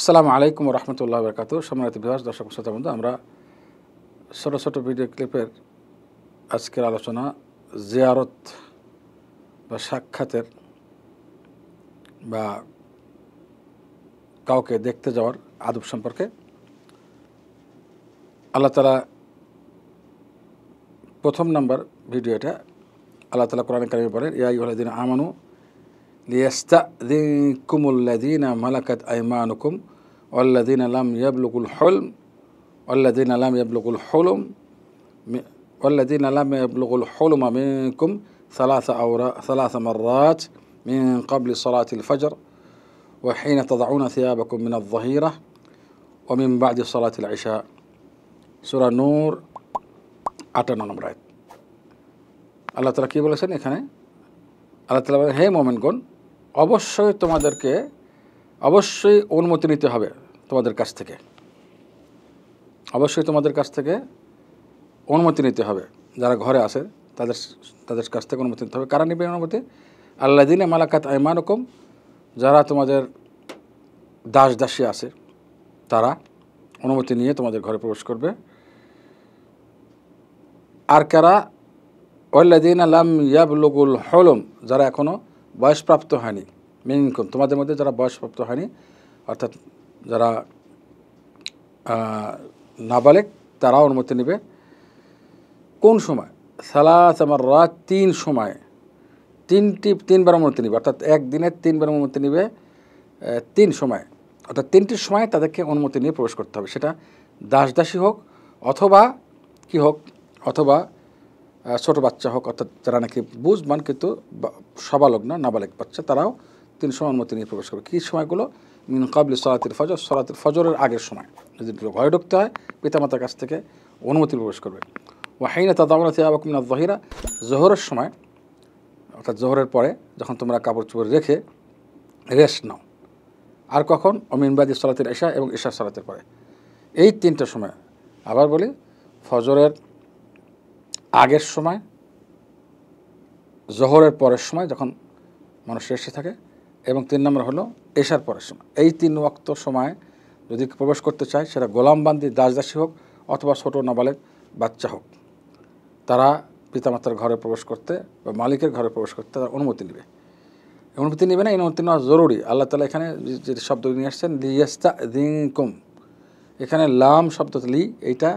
আসসালামু আলাইকুম ওয়া রাহমাতুল্লাহি ওয়া বারাকাতুহু। সম্মানিত ভিউয়ার্স, দর্শক শ্রোতা বন্ধু, আমরা ছোট ছোট ভিডিও ক্লিপের আজকের আলোচনা জিয়ারত বা সাক্ষাতের বা কাউকে দেখতে যাওয়ার আদব সম্পর্কে। আল্লাহ তাআলা প্রথম নাম্বার ভিডিও এটা। আল্লাহ তাআলা কোরআনে কারিমে বলেন, ইয়া আইয়ুহাল্লাযীনা আমানু লিয়াস্তাযিনকুমুল্লাযীনা মালাকাত আইমানুকুম ওয়াল্লাযীনা লাম ইয়াবলুগুল হুলম والذين لم يبلغوا الحلم منكم ثلاث مرات من قبل صلاة الفجر وحين تضعون ثيابكم من الظهيرة ومن بعد صلاة العشاء। সূরা নূর 58 নম্বর আয়াত। আল্লাহ তাআলা কি বলেছেন এখানে? আল্লাহ তাআলা বলেন, হে মুমিনগণ, অবশ্যই অনুমতি নিতে হবে তোমাদের কাছ থেকে। অবশ্যই তোমাদের কাছ থেকে অনুমতি নিতে হবে। যারা ঘরে আছে তাদের কাছ থেকে অনুমতি নিতে হবে। কারা নেবে অনুমতি? আল্লাযীনা মালাকাত আইমানুকুম, যারা তোমাদের দাস দাসী আছে তারা অনুমতি নিয়ে তোমাদের ঘরে প্রবেশ করবে। আর কারা? ওয়াল্লাযীনা লাম ইয়াবলুগুল হুলম, যারা এখনও বয়সপ্রাপ্ত হয়নি। মিনকুম, তোমাদের মধ্যে যারা বয়সপ্রাপ্ত হয়নি, অর্থাৎ যারা নাবালেগ, তারা অনুমতি নেবে। কোন সময়? সালাসা মাররাত, 3 সময়, তিনবার অনুমতি নেবে। অর্থাৎ একদিনে 3বার অনুমতি নেবে। 3 সময়, অর্থাৎ 3টির সময় তাদেরকে অনুমতি নিয়ে প্রবেশ করতে হবে। সেটা দাস দাসী হোক অথবা কি হোক, অথবা ছোট বাচ্চা হোক, অর্থাৎ যারা নাকি বুঝবান কিন্তু সাবালক না, নাবালেগ বাচ্চা, তারাও 3 সময় অনুমতি নিয়ে প্রবেশ করবে। কী সময়গুলো? মিন কাবলি সালাতিল ফজর, সালাতুল ফজরের আগের সময় যদি ঘরে ঢুকতে হয় পিতামাতার কাছ থেকে অনুমতি প্রবেশ করবে। ওয়া হিনা তাদাউনা সিয়াবাকুম মিনাজ যাহিরা, জোহরের সময়, অর্থাৎ জোহরের পরে যখন তোমরা কাপড় চোপড় রেখে রেস্ট নাও। আর কখন? মিন বাদি সালাতিল ইশা, এবং ইশা সালাতের পরে। এই 3টা সময়। আবার বলি, ফজরের আগের সময়, জোহরের পরের সময় যখন মানুষ রেস্টে থাকে, এবং 3 নম্বর হলো এশার পরের সময়। এই 3 ওয়াক্ত সময় যদি প্রবেশ করতে চায়, সেটা গোলামবান্দি দাস দাসী হোক অথবা ছোটো নাবালেগ বাচ্চা হোক, তারা পিতামাতার ঘরে প্রবেশ করতে বা মালিকের ঘরে প্রবেশ করতে তারা অনুমতি নেবে। অনুমতি নেবে না, এই অনুমতি নেওয়া জরুরি। আল্লাহ তাআলা এখানে যে শব্দ নিয়ে আসছেন, লিয়াস্তাযিনকুম, এখানে লাম শব্দ লি, এইটা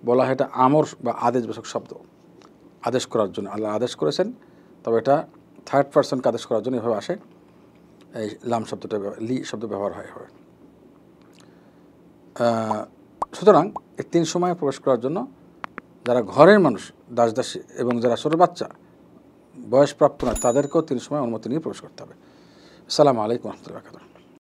বলা হয় এটা আমর বা আদেশবাচক শব্দ, আদেশ করার জন্য আল্লাহ আদেশ করেছেন। তবে এটা থার্ড পারসনকে আদেশ করার জন্য এভাবে আসে, এই লাম শব্দটা, লি শব্দ ব্যবহার হয়। সুতরাং এই 3 সময়ে প্রবেশ করার জন্য যারা ঘরের মানুষ, দাস দাসী, এবং যারা ছোটো বাচ্চা বয়সপ্রাপ্ত না, তাদেরকেও 3 সময় অনুমতি নিয়ে প্রবেশ করতে হবে। আসসালামু আলাইকুম ওয়া রাহমাতুল্লাহি ওয়া বারাকাতুহু।